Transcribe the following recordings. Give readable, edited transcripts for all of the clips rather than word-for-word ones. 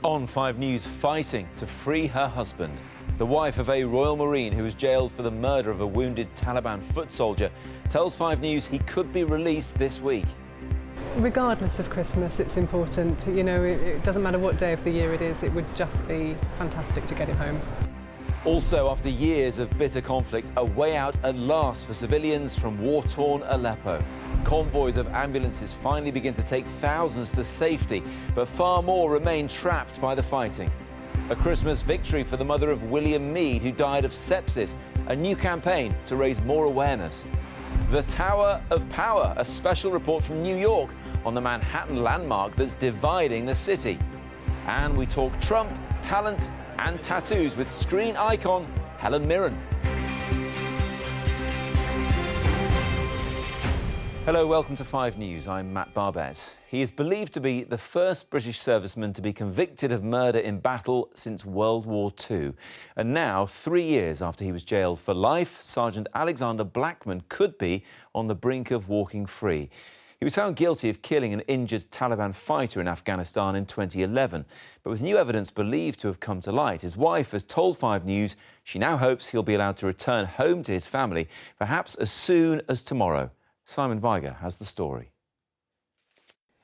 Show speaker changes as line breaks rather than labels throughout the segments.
On 5 News, fighting to free her husband. The wife of a Royal Marine who was jailed for the murder of a wounded Taliban foot soldier tells 5 News he could be released this week.
Regardless of Christmas, it's important. You know, it doesn't matter what day of the year it is, it would just be fantastic to get him home.
Also, after years of bitter conflict, a way out at last for civilians from war-torn Aleppo. Convoys of ambulances finally begin to take thousands to safety, but far more remain trapped by the fighting. A Christmas victory for the mother of William Mead, who died of sepsis. A new campaign to raise more awareness. The Tower of Power, a special report from New York on the Manhattan landmark that's dividing the city. And we talk Trump, talent and tattoos with screen icon Helen Mirren. Hello, welcome to 5 News. I'm Matt Barbet. He is believed to be the first British serviceman to be convicted of murder in battle since World War II. And now, 3 years after he was jailed for life, Sergeant Alexander Blackman could be on the brink of walking free. He was found guilty of killing an injured Taliban fighter in Afghanistan in 2011. But with new evidence believed to have come to light, his wife has told 5 News she now hopes he'll be allowed to return home to his family, perhaps as soon as tomorrow. Simon Viger has the story.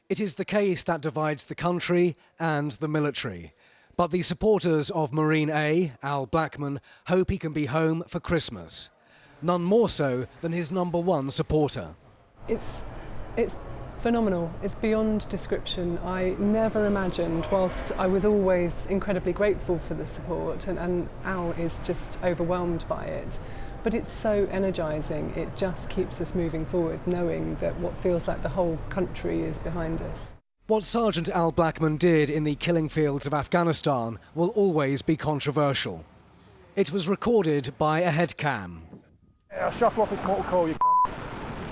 It is the case that divides the country and the military. But the supporters of Marine A, Al Blackman, hope he can be home for Christmas. None more so than his #1 supporter.
It's phenomenal. It's beyond description. I never imagined, whilst I was always incredibly grateful for the support, and Al is just overwhelmed by it. But it's so energising. It just keeps us moving forward, knowing that what feels like the whole country is behind us.
What Sergeant Al Blackman did in the killing fields of Afghanistan will always be controversial. It was recorded by a head cam.
Yeah, I shut off its motor car, you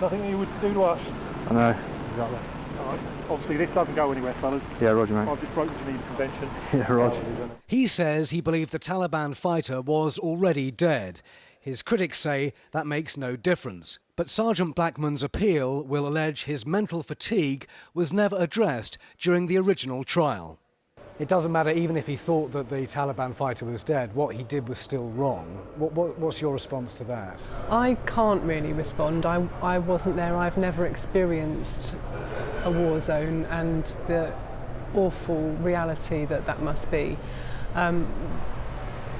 nothing you would do to us.
I know.
Exactly. All right. Obviously this doesn't go anywhere, fellas.
Yeah, roger, mate.
I've just broken Geneva Convention.
Yeah, roger.
He says he believed the Taliban fighter was already dead. His critics say that makes no difference. But Sergeant Blackman's appeal will allege his mental fatigue was never addressed during the original trial. It doesn't matter even if he thought that the Taliban fighter was dead, what he did was still wrong. What's your response to that?
I can't really respond. I wasn't there. I've never experienced a war zone and the awful reality that must be.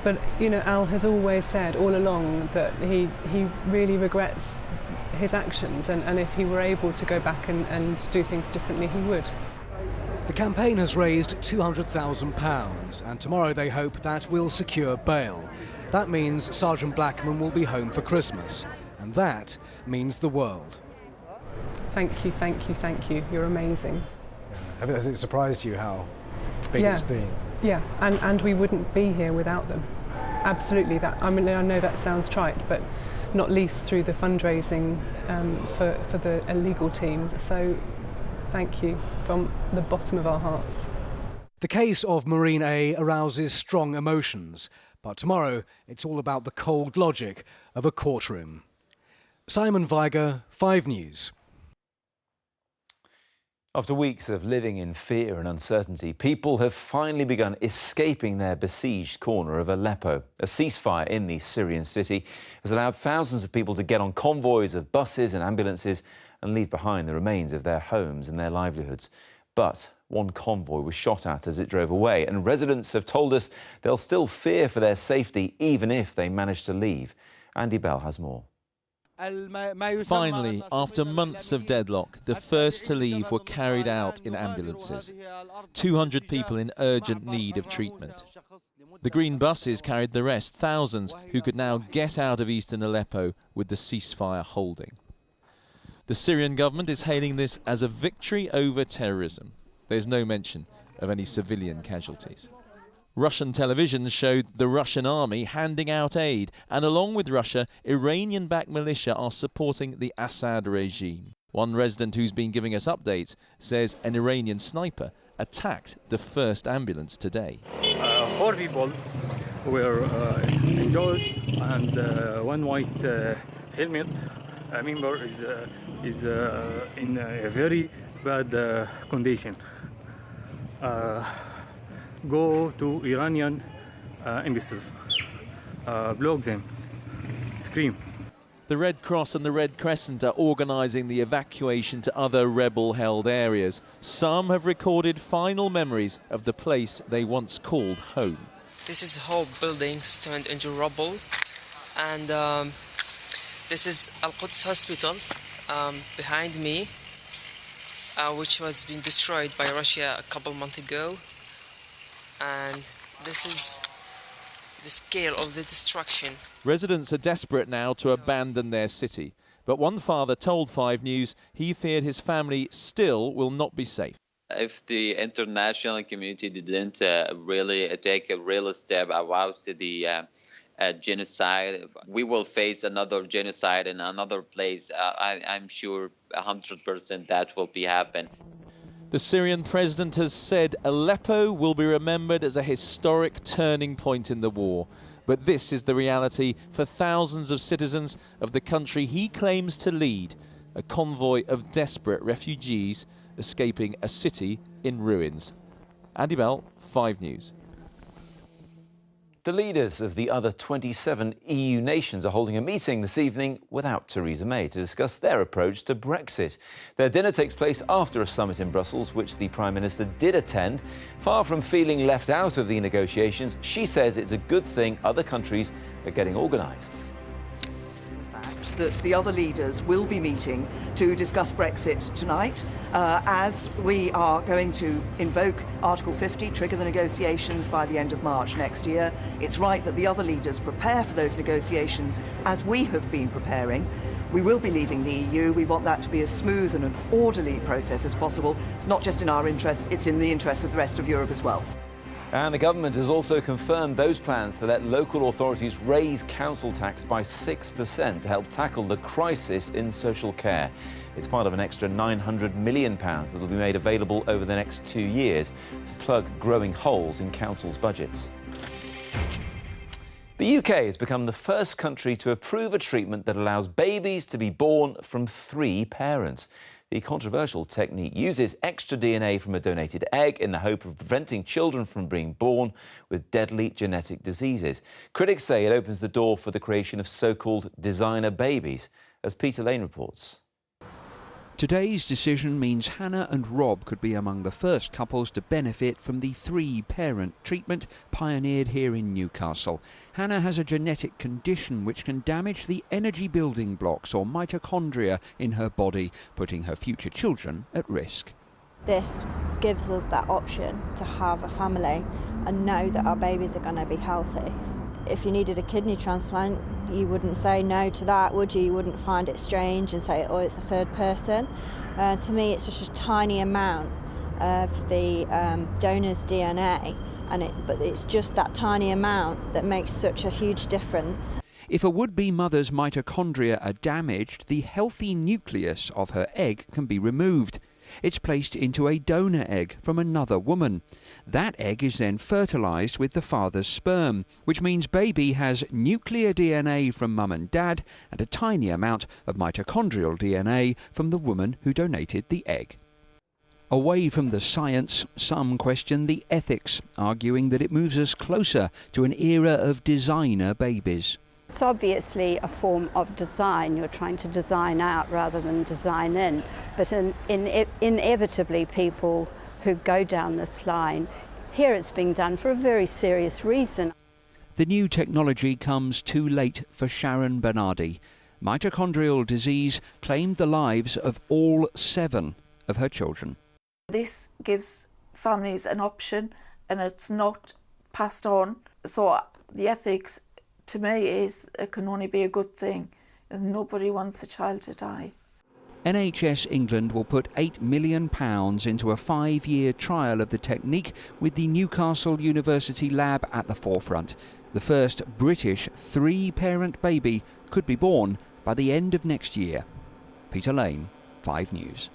But, you know, Al has always said all along that he really regrets his actions, and if he were able to go back and do things differently, he would.
The campaign has raised £200,000, and tomorrow they hope that will secure bail. That means Sergeant Blackman will be home for Christmas, and that means the world.
Thank you, thank you, thank you. You're amazing.
Has it surprised you how big it's been?
Yeah, and we wouldn't be here without them. Absolutely. I mean, I know that sounds trite, but not least through the fundraising for the illegal teams. So thank you from the bottom of our hearts.
The case of Marine A arouses strong emotions, but tomorrow it's all about the cold logic of a courtroom. Simon Viger, 5 News.
After weeks of living in fear and uncertainty, people have finally begun escaping their besieged corner of Aleppo. A ceasefire in the Syrian city has allowed thousands of people to get on convoys of buses and ambulances and leave behind the remains of their homes and their livelihoods. But one convoy was shot at as it drove away, and residents have told us they'll still fear for their safety even if they manage to leave. Andy Bell has more.
Finally, after months of deadlock, the first to leave were carried out in ambulances. 200 people in urgent need of treatment. The green buses carried the rest, thousands who could now get out of eastern Aleppo with the ceasefire holding. The Syrian government is hailing this as a victory over terrorism. There's no mention of any civilian casualties. Russian television showed the Russian army handing out aid, and along with Russia, Iranian-backed militia are supporting the Assad regime. One resident who's been giving us updates says an Iranian sniper attacked the first ambulance today.
4 people were injured, and one white helmet member is in a very bad condition. go to Iranian embassies, block them, scream.
The Red Cross and the Red Crescent are organising the evacuation to other rebel-held areas. Some have recorded final memories of the place they once called home.
This is whole buildings turned into rubble, and this is Al-Quds Hospital behind me, which was being destroyed by Russia a couple months ago. And this is the scale of the destruction.
Residents are desperate now to abandon their city. But one father told 5 News he feared his family still will not be safe.
If the international community didn't really take a real step about the genocide, we will face another genocide in another place. I'm sure 100% that will be happen.
The Syrian president has said Aleppo will be remembered as a historic turning point in the war. But this is the reality for thousands of citizens of the country he claims to lead, a convoy of desperate refugees escaping a city in ruins. Andy Bell, 5 News.
The leaders of the other 27 EU nations are holding a meeting this evening without Theresa May to discuss their approach to Brexit. Their dinner takes place after a summit in Brussels, which the Prime Minister did attend. Far from feeling left out of the negotiations, she says it's a good thing other countries are getting organised.
That the other leaders will be meeting to discuss Brexit tonight, as we are going to invoke Article 50, trigger the negotiations by the end of March next year. It's right that the other leaders prepare for those negotiations as we have been preparing. We will be leaving the EU. We want that to be as smooth and an orderly process as possible. It's not just in our interest, it's in the interest of the rest of Europe as well.
And the government has also confirmed those plans to let local authorities raise council tax by 6% to help tackle the crisis in social care. It's part of an extra £900 million that will be made available over the next 2 years to plug growing holes in councils' budgets. The UK has become the first country to approve a treatment that allows babies to be born from 3 parents. The controversial technique uses extra DNA from a donated egg in the hope of preventing children from being born with deadly genetic diseases. Critics say it opens the door for the creation of so-called designer babies, as Peter Lane reports.
Today's decision means Hannah and Rob could be among the first couples to benefit from the 3-parent treatment pioneered here in Newcastle. Hannah has a genetic condition which can damage the energy building blocks or mitochondria in her body, putting her future children at risk.
This gives us that option to have a family and know that our babies are going to be healthy. If you needed a kidney transplant, you wouldn't say no to that, would you? You wouldn't find it strange and say, oh, it's a third person. To me, it's just a tiny amount of the donor's DNA, but it's just that tiny amount that makes such a huge difference.
If a would-be mother's mitochondria are damaged, the healthy nucleus of her egg can be removed. It's placed into a donor egg from another woman. That egg is then fertilised with the father's sperm, which means baby has nuclear DNA from mum and dad and a tiny amount of mitochondrial DNA from the woman who donated the egg. Away from the science, some question the ethics, arguing that it moves us closer to an era of designer babies.
It's obviously a form of design. You're trying to design out rather than design in. But inevitably people who go down this line, here it's being done for a very serious reason.
The new technology comes too late for Sharon Bernardi. Mitochondrial disease claimed the lives of all 7 of her children.
This gives families an option and it's not passed on. So the ethics to me is it can only be a good thing, and nobody wants a child to die.
NHS England will put £8 million into a 5-year trial of the technique with the Newcastle University lab at the forefront. The first British 3-parent baby could be born by the end of next year. Peter Lane, 5 News.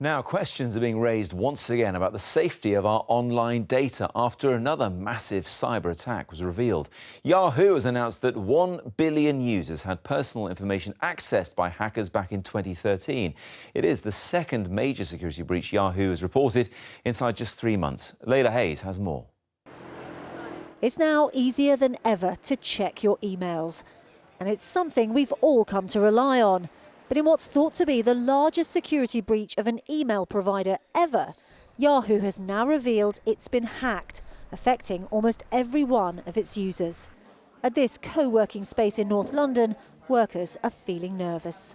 Now, questions are being raised once again about the safety of our online data after another massive cyber attack was revealed. Yahoo has announced that 1 billion users had personal information accessed by hackers back in 2013. It is the second major security breach Yahoo has reported inside just 3 months. Layla Hayes has more.
It's now easier than ever to check your emails. And it's something we've all come to rely on. But in what's thought to be the largest security breach of an email provider ever, Yahoo has now revealed it's been hacked, affecting almost every one of its users. At this co-working space in North London, workers are feeling nervous.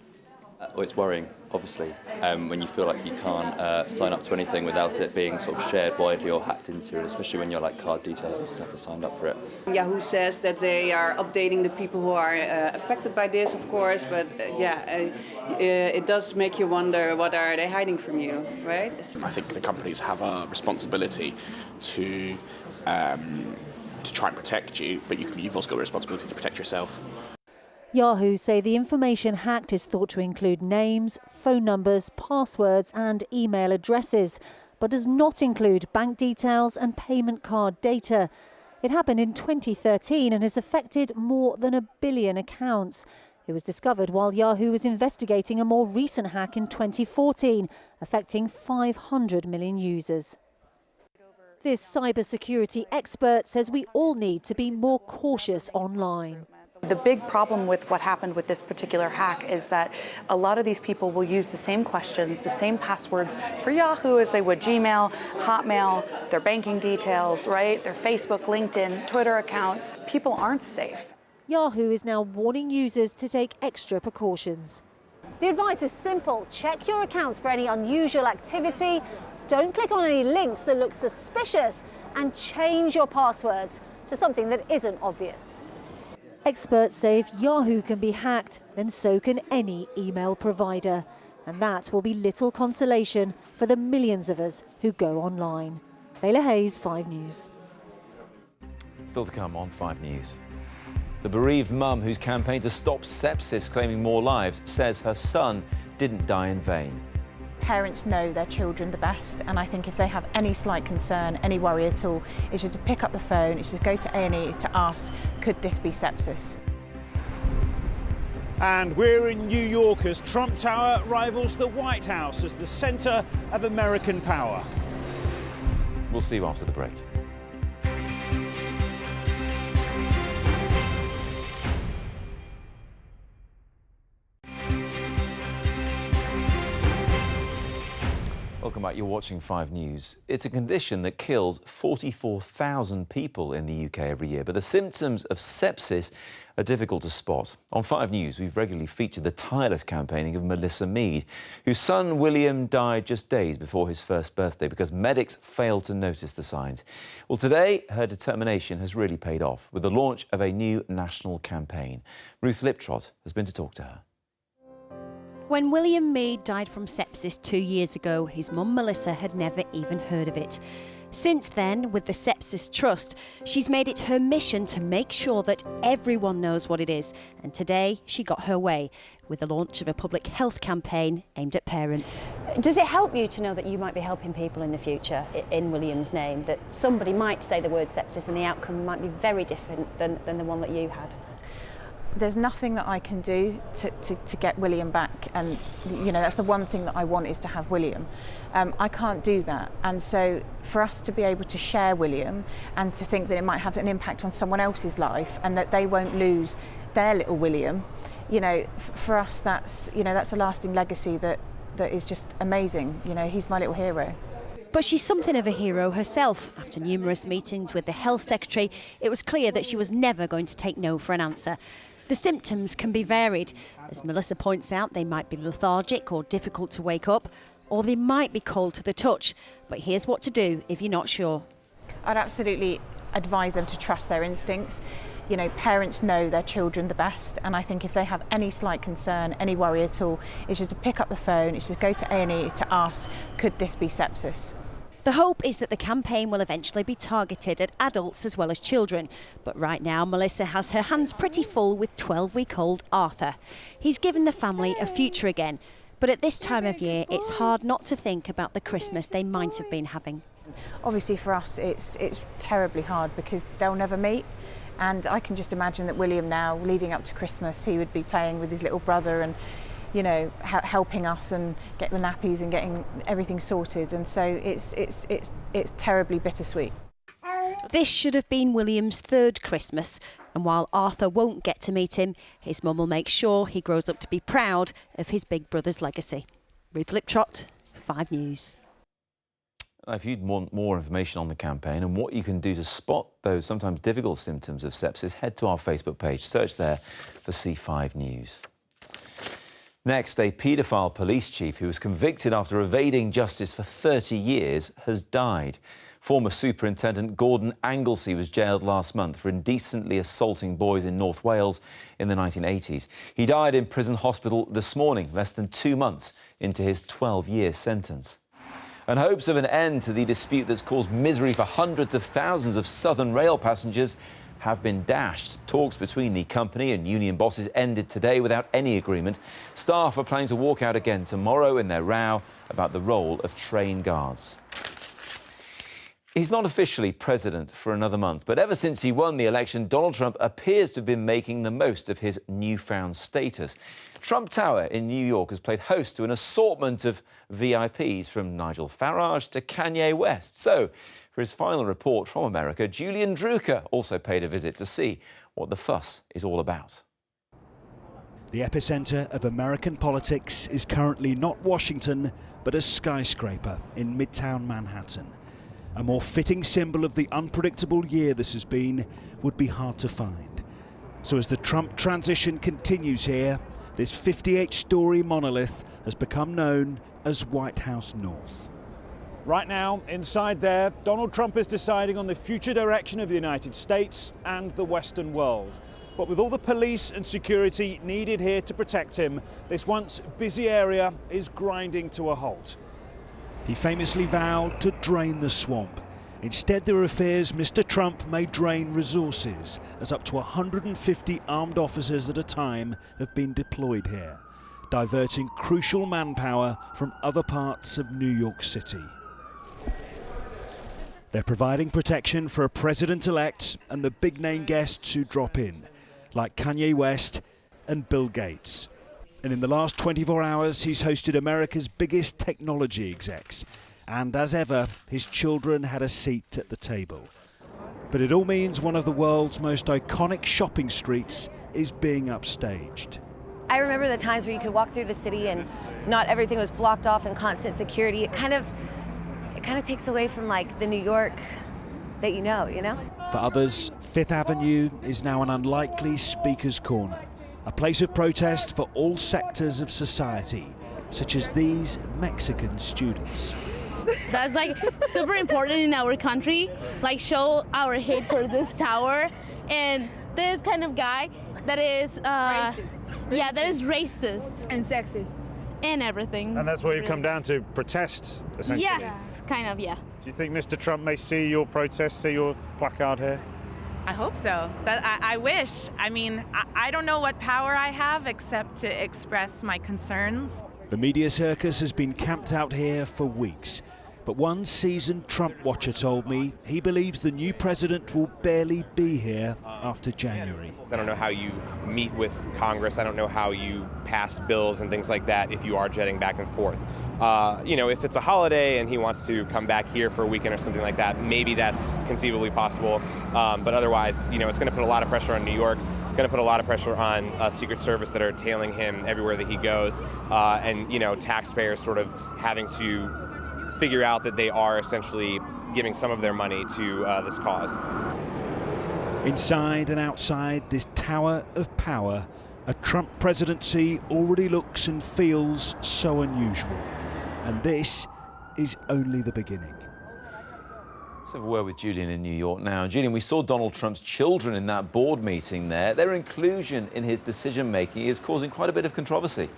Well, it's worrying, obviously, when you feel like you can't sign up to anything without it being sort of shared widely or hacked into, especially when your card details and stuff are signed up for it.
Yahoo says that they are updating the people who are affected by this, of course, but it does make you wonder, what are they hiding from you, right?
I think the companies have a responsibility to try and protect you, but you've also got a responsibility to protect yourself.
Yahoo say the information hacked is thought to include names, phone numbers, passwords and email addresses, but does not include bank details and payment card data. It happened in 2013 and has affected more than 1 billion accounts. It was discovered while Yahoo was investigating a more recent hack in 2014, affecting 500 million users. This cybersecurity expert says we all need to be more cautious online.
The big problem with what happened with this particular hack is that a lot of these people will use the same questions, the same passwords for Yahoo as they would Gmail, Hotmail, their banking details, right? Their Facebook, LinkedIn, Twitter accounts. People aren't safe.
Yahoo is now warning users to take extra precautions.
The advice is simple. Check your accounts for any unusual activity. Don't click on any links that look suspicious and change your passwords to something that isn't obvious.
Experts say if Yahoo can be hacked, then so can any email provider. And that will be little consolation for the millions of us who go online. Layla Hayes, 5 News.
Still to come on 5 News. The bereaved mum who's campaigned to stop sepsis claiming more lives says her son didn't die in vain.
Parents know their children the best, and I think if they have any slight concern, any worry at all, it's just to pick up the phone, it's to go to A&E to ask, could this be sepsis?
And we're in New York as Trump Tower rivals the White House as the centre of American power.
We'll see you after the break. Welcome back. You're watching 5 News. It's a condition that kills 44,000 people in the UK every year, but the symptoms of sepsis are difficult to spot. On 5 News, we've regularly featured the tireless campaigning of Melissa Mead, whose son William died just days before his first birthday because medics failed to notice the signs. Well, today, her determination has really paid off with the launch of a new national campaign. Ruth Liptrot has been to talk to her.
When William Mead died from sepsis 2 years ago, his mum Melissa had never even heard of it. Since then, with the Sepsis Trust, she's made it her mission to make sure that everyone knows what it is. And today, she got her way with the launch of a public health campaign aimed at parents.
Does it help you to know that you might be helping people in the future in William's name, that somebody might say the word sepsis and the outcome might be very different than the one that you had?
There's nothing that I can do to get William back, and you know that's the one thing that I want is to have William. I can't do that, and so for us to be able to share William and to think that it might have an impact on someone else's life and that they won't lose their little William, you know, for us that's a lasting legacy that is just amazing. You know, he's my little hero.
But she's something of a hero herself. After numerous meetings with the Health Secretary, it was clear that she was never going to take no for an answer. The symptoms can be varied. As Melissa points out, they might be lethargic or difficult to wake up, or they might be cold to the touch. But here's what to do if you're not sure.
I'd absolutely advise them to trust their instincts. You know, parents know their children the best, and I think if they have any slight concern, any worry at all, it's just to pick up the phone, it's to go to A&E to ask, could this be sepsis?
The hope is that the campaign will eventually be targeted at adults as well as children. But right now, Melissa has her hands pretty full with 12-week-old Arthur. He's given the family a future again. But at this time of year, it's hard not to think about the Christmas they might have been having.
Obviously for us it's terribly hard because they'll never meet, and I can just imagine that William now, leading up to Christmas, he would be playing with his little brother and, you know, helping us and get the nappies and getting everything sorted, and so it's terribly bittersweet.
This should have been William's third Christmas, and while Arthur won't get to meet him, his mum will make sure he grows up to be proud of his big brother's legacy. Ruth Liptrot, 5 News.
If you'd want more information on the campaign and what you can do to spot those sometimes difficult symptoms of sepsis, head to our Facebook page. Search there for C5 News. Next, a paedophile police chief who was convicted after evading justice for 30 years has died. Former Superintendent Gordon Anglesey was jailed last month for indecently assaulting boys in North Wales in the 1980s. He died in prison hospital this morning, less than 2 months into his 12-year sentence. And hopes of an end to the dispute that's caused misery for hundreds of thousands of Southern Rail passengers have been dashed. Talks between the company and union bosses ended today without any agreement. Staff are planning to walk out again tomorrow in their row about the role of train guards. He's not officially president for another month, but ever since he won the election, Donald Trump appears to have been making the most of his newfound status. Trump Tower in New York has played host to an assortment of VIPs, from Nigel Farage to Kanye West. So, for his final report from America, Julian Drucker also paid a visit to see what the fuss is all about.
The epicenter of American politics is currently not Washington, but a skyscraper in Midtown Manhattan. A more fitting symbol of the unpredictable year this has been would be hard to find. So as the Trump transition continues here, this 58-story monolith has become known as White House North. Right now, inside there, Donald Trump is deciding on the future direction of the United States and the Western world. But with all the police and security needed here to protect him, this once busy area is grinding to a halt. He famously vowed to drain the swamp. Instead, there are fears Mr. Trump may drain resources, as up to 150 armed officers at a time have been deployed here, diverting crucial manpower from other parts of New York City. They're providing protection for a president-elect and the big-name guests who drop in, like Kanye West and Bill Gates. And in the last 24 hours, he's hosted America's biggest technology execs. And as ever, his children had a seat at the table. But it all means one of the world's most iconic shopping streets is being upstaged.
I remember the times where you could walk through the city and not everything was blocked off and constant security. It kind of takes away from like the New York that you know?
For others, Fifth Avenue is now an unlikely speaker's corner. A place of protest for all sectors of society, such as these Mexican students.
That's like super important in our country, like show our hate for this tower. And this kind of guy that is, that is racist and sexist and everything.
And that's what you've come down to, protest, essentially?
Yes, kind of, yeah.
Do you think Mr. Trump may see your protest, see your placard here?
I hope so. I wish. I mean, I don't know what power I have except to express my concerns.
The media circus has been camped out here for weeks. But one seasoned Trump watcher told me he believes the new president will barely be here after January.
I don't know how you meet with Congress. I don't know how you pass bills and things like that if you are jetting back and forth. If it's a holiday and he wants to come back here for a weekend or something like that, maybe that's conceivably possible. But otherwise, it's going to put a lot of pressure on New York, going to put a lot of pressure on Secret Service that are tailing him everywhere that he goes, and taxpayers sort of having to figure out that they are essentially giving some of their money to this cause.
Inside and outside this tower of power, a Trump presidency already looks and feels so unusual. And this is only the beginning.
Let's have a word with Julian in New York now. Julian, we saw Donald Trump's children in that board meeting there. Their inclusion in his decision-making is causing quite a bit of controversy.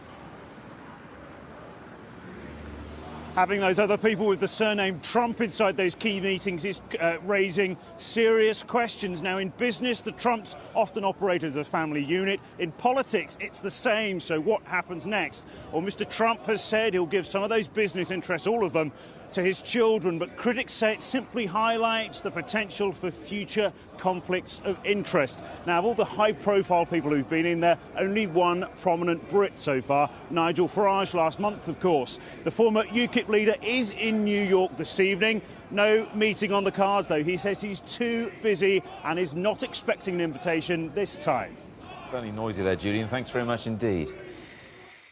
Having those other people with the surname Trump inside those key meetings is raising serious questions. Now, in business, the Trumps often operate as a family unit. In politics, it's the same. So what happens next? Well, Mr. Trump has said he'll give some of those business interests, all of them, to his children, but critics say it simply highlights the potential for future conflicts of interest. Now, of all the high-profile people who've been in there, only one prominent Brit so far, Nigel Farage, last month, of course. The former UKIP leader is in New York this evening. No meeting on the cards, though. He says he's too busy and is not expecting an invitation this time.
Certainly noisy there, Julian. Thanks very much indeed.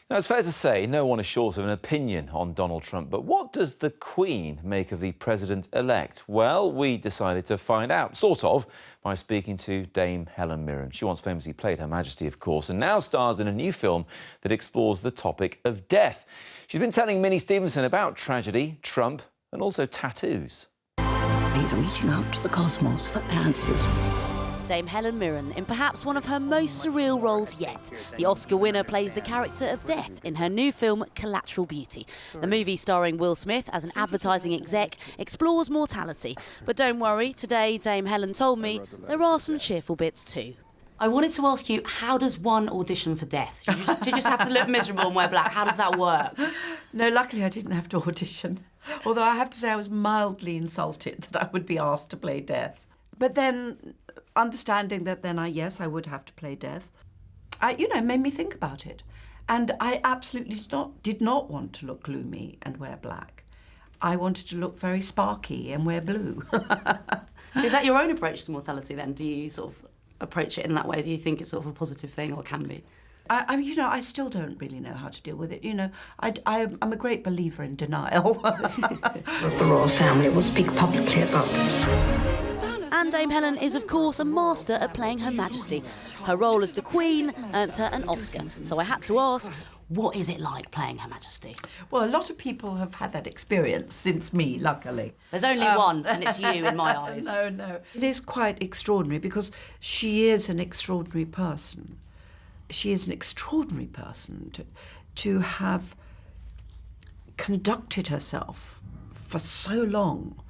Now, it's fair to say no one is short of an opinion on Donald Trump, but what does the Queen make of the president-elect? Well, we decided to find out, sort of, by speaking to Dame Helen Mirren. She once famously played Her Majesty, of course, and now stars in a new film that explores the topic of death. She's been telling Minnie Stevenson about tragedy, Trump, and also tattoos.
He's reaching out to the cosmos for answers.
Dame Helen Mirren in perhaps one of her most surreal roles yet. The Oscar winner plays the character of Death in her new film Collateral Beauty. The movie, starring Will Smith as an advertising exec, explores mortality. But don't worry, today Dame Helen told me there are some cheerful bits too.
I wanted to ask you, how does one audition for death? Do you just have to look miserable and wear black? How does that work?
No, luckily I didn't have to audition. Although I have to say I was mildly insulted that I would be asked to play death. But then, understanding that then I would have to play death, made me think about it. And I absolutely did not want to look gloomy and wear black. I wanted to look very sparky and wear blue.
Is that your own approach to mortality then? Do you sort of approach it in that way? Do you think it's sort of a positive thing, or can be?
I still don't really know how to deal with it. I'm a great believer in denial.
The royal family will speak publicly about this.
And Dame Helen is, of course, a master at playing Her Majesty. Her role as the Queen earned her an Oscar. So I had to ask, what is it like playing Her Majesty?
Well, a lot of people have had that experience since me, luckily.
There's only one, and it's you in my eyes.
No. It is quite extraordinary because she is an extraordinary person. She is an extraordinary person to have conducted herself for so long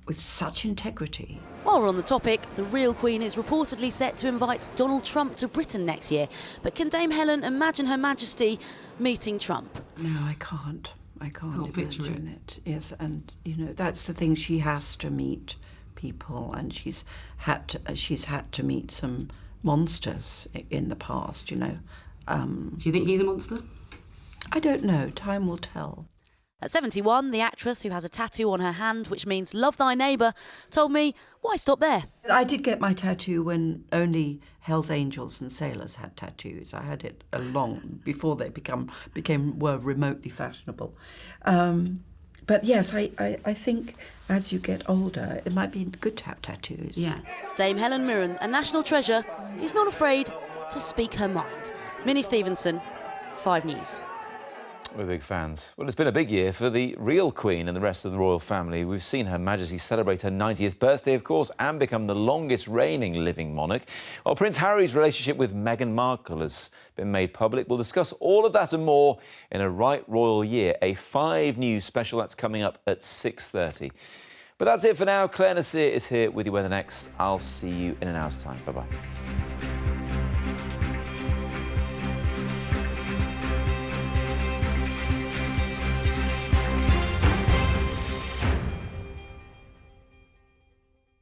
with such integrity.
While we're on the topic, the real Queen is reportedly set to invite Donald Trump to Britain next year. But can Dame Helen imagine Her Majesty meeting Trump?
No, I can't. I can't imagine it. Yes, and that's the thing. She has to meet people, and she's had to meet some monsters in the past. Do
you think he's a monster?
I don't know. Time will tell.
At 71, the actress, who has a tattoo on her hand which means love thy neighbour, told me, why stop there?
I did get my tattoo when only Hell's Angels and sailors had tattoos. I had it long before they were remotely fashionable. But yes, I think as you get older, it might be good to have tattoos.
Yeah.
Dame Helen Mirren, a national treasure, is not afraid to speak her mind. Minnie Stevenson, 5 News.
We're big fans. Well, it's been a big year for the real Queen and the rest of the royal family. We've seen Her Majesty celebrate her 90th birthday, of course, and become the longest reigning living monarch. While Prince Harry's relationship with Meghan Markle has been made public. We'll discuss all of that and more in A Right Royal Year, a 5 News special that's coming up at 6:30. But that's it for now. Claire Nasir is here with you with the next. I'll see you in an hour's time. Bye-bye.